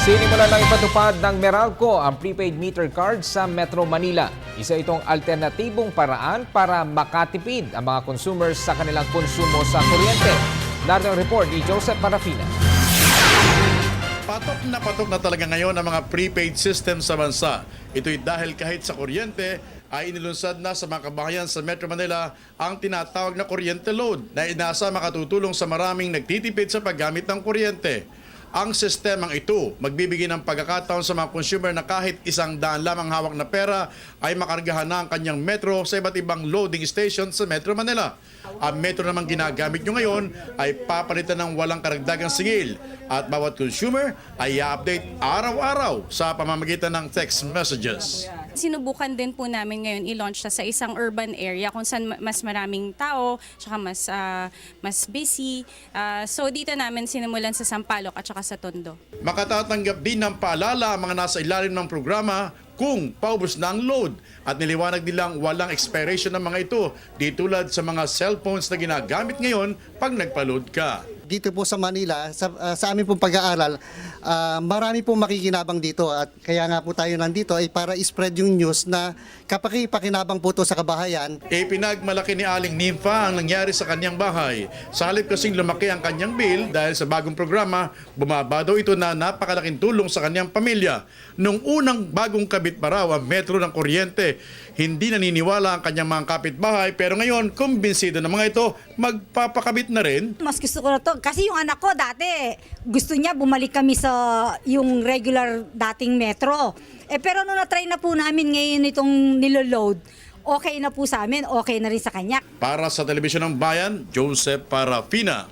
Sinimulan ng ipatupad ng Meralco ang prepaid meter card sa Metro Manila. Isa itong alternatibong paraan para makatipid ang mga consumers sa kanilang konsumo sa kuryente. Narito ang report ni Joseph Parafina. Patok na talaga ngayon ang mga prepaid system sa bansa. Ito'y dahil kahit sa kuryente ay inilunsad na sa mga kabahayan sa Metro Manila ang tinatawag na kuryente load na inasa makatutulong sa maraming nagtitipid sa paggamit ng kuryente. Ang sistemang ito magbibigay ng pagkakataon sa mga consumer na kahit $100 lamang hawak na pera ay makargahan na ang kanyang metro sa iba't ibang loading station sa Metro Manila. Ang metro namang ginagamit nyo ngayon ay papalitan ng walang karagdagang singil at bawat consumer ay i-update araw-araw sa pamamagitan ng text messages. Sinubukan din po namin ngayon i-launch sa isang urban area kung saan mas maraming tao, tsaka mas busy. So dito namin sinimulan sa Sampaloc at saka sa Tondo. Makatatanggap din ng paalala ang mga nasa ilalim ng programa kung paubos na ang load at niliwanag nilang walang expiration ng mga ito di tulad sa mga cellphones na ginagamit ngayon pag nagpa-load ka. Dito po sa Manila, sa aming pong pag-aaral, marami pong makikinabang dito at kaya nga po tayo nandito ay para spread yung news na kapaki-pakinabang po to sa kabahayan. Pinagmalaki ni Aling Nympha ang nangyari sa kanyang bahay. Sa halip kasing lumaki ang kanyang bill dahil sa bagong programa, bumaba daw ito na napakalaking tulong sa kanyang pamilya. Nung unang bagong kabit pa raw ang metro ng kuryente, hindi naniniwala ang kanyang mga kapitbahay pero ngayon kumbinsido ng mga ito magpapakabit na rin. Mas gusto ko na to kasi yung anak ko dati gusto niya bumalik kami sa yung regular dating metro. Pero nung na-try na po namin ngayon itong niloload, okay na po sa amin, okay na rin sa kanya. Para sa Telebisyon ng Bayan, Joseph Parafina.